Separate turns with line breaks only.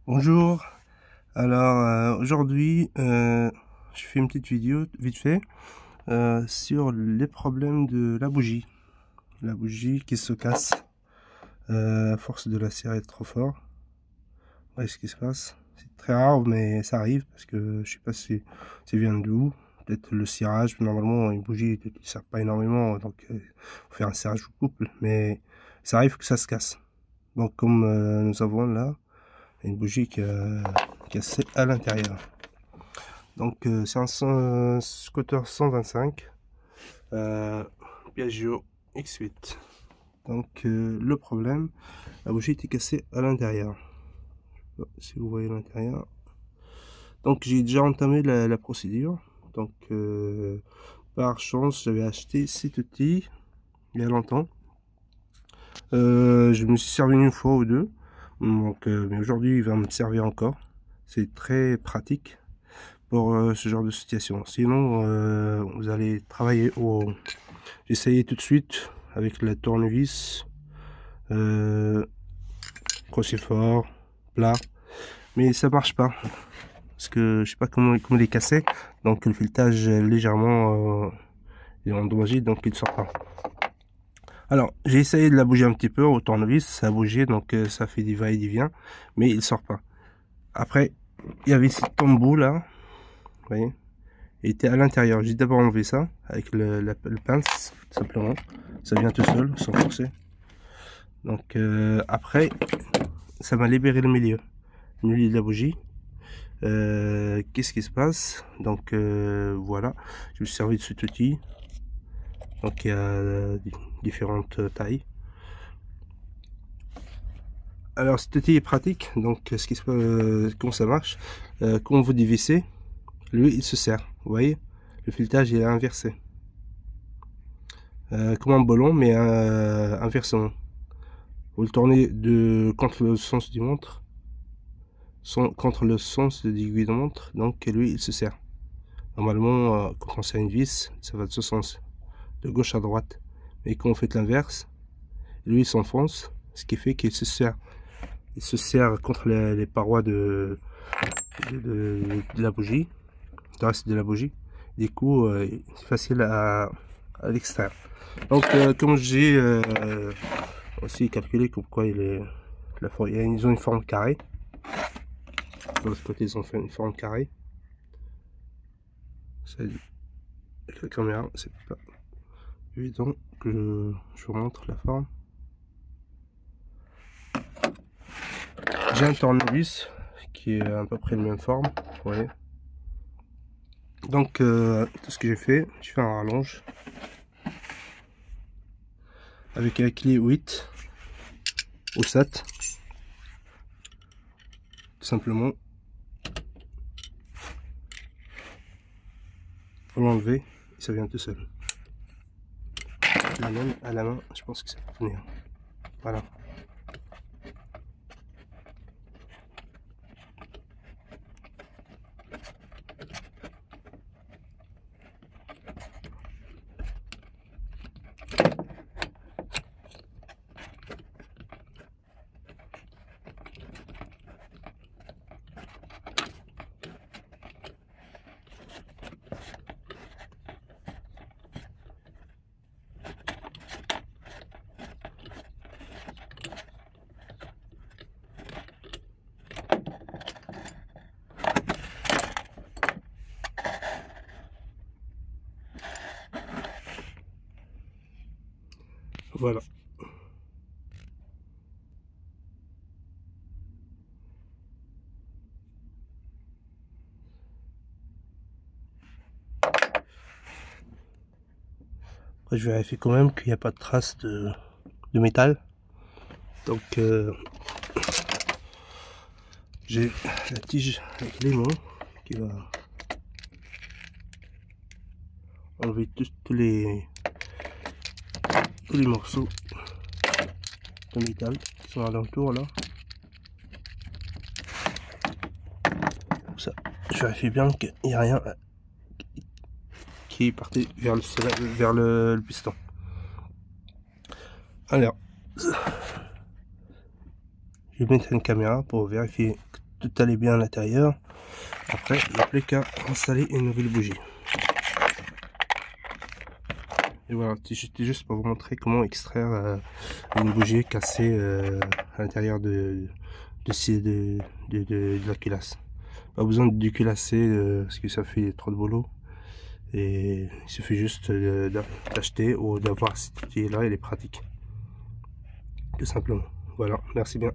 Bonjour, alors aujourd'hui je fais une petite vidéo vite fait sur les problèmes de la bougie qui se casse à force de la serrer trop fort. Voyez ce qui se passe, c'est très rare mais ça arrive parce que je sais pas si ça vient d'où, peut-être le cirage. Normalement une bougie ne sert pas énormément, donc faut faire un serrage au couple, mais ça arrive que ça se casse. Donc comme nous avons là une bougie qui a cassé à l'intérieur. Donc c'est un scooter 125 Piaggio X8. Donc le problème, la bougie était cassée à l'intérieur. Si vous voyez l'intérieur. Donc j'ai déjà entamé la procédure. Donc par chance j'avais acheté cet outil il y a longtemps. Je me suis servi une fois ou deux. Donc, mais aujourd'hui il va me servir encore. C'est très pratique pour ce genre de situation. Sinon vous allez travailler au... J'ai essayé tout de suite avec la tournevis, crochet fort, plat, mais ça marche pas parce que je sais pas comment les casser. Donc le filetage est légèrement est endommagé, donc il ne sort pas. Alors j'ai essayé de la bouger un petit peu au tournevis, ça a bougé, donc ça fait des va-et vient, mais il sort pas. Après il y avait ce tombeau là, vous voyez, il était à l'intérieur. J'ai d'abord enlevé ça avec le pince, tout simplement, ça vient tout seul sans forcer. Donc après ça m'a libéré le milieu de la bougie. Qu'est-ce qui se passe? Donc voilà, je me suis servi de cet outil. Donc il y a différentes tailles. Alors cet outil est pratique. Donc ce qui se passe, comment ça marche, quand vous dévissez, lui il se serre, vous voyez, le filetage il est inversé, comme un ballon mais inversement. Vous le tournez contre le sens du montre, contre le sens de l'aiguille de montre, donc lui il se serre. Normalement quand on serre une vis ça va de ce sens, de gauche à droite, mais quand on fait l'inverse, lui il s'enfonce, ce qui fait qu'il se serre, il se serre contre les parois de la bougie, le reste de la bougie. Du coup c'est facile à l'extraire. Donc comme j'ai aussi calculé pourquoi ils ont une forme carrée. De l'autre côté ils ont fait une forme carrée. Avec la caméra c'est pas évident que je vous montre la forme. J'ai un tournevis qui est à peu près de même forme, vous voyez. Donc tout ce que j'ai fait un rallonge avec la clé 8 ou 7, tout simplement. Faut l'enlever et ça vient tout seul. La même à la main, je pense que ça peut venir. Voilà. Voilà. Après, je vérifie quand même qu'il n'y a pas de traces de métal. Donc j'ai la tige avec l'aimant qui va enlever tous les morceaux de métal qui sont alentour là. Comme ça, je vérifie bien qu'il n'y a rien qui est parti vers le piston. Alors, je vais mettre une caméra pour vérifier tout allait bien à l'intérieur. Après, il n'y a plus qu'à installer une nouvelle bougie. Et voilà, c'était juste pour vous montrer comment extraire une bougie cassée à l'intérieur de la culasse. Pas besoin de déculasser parce que ça fait trop de boulot. Et il suffit juste d'acheter ou d'avoir cet outil là, il est pratique. Tout simplement. Voilà, merci bien.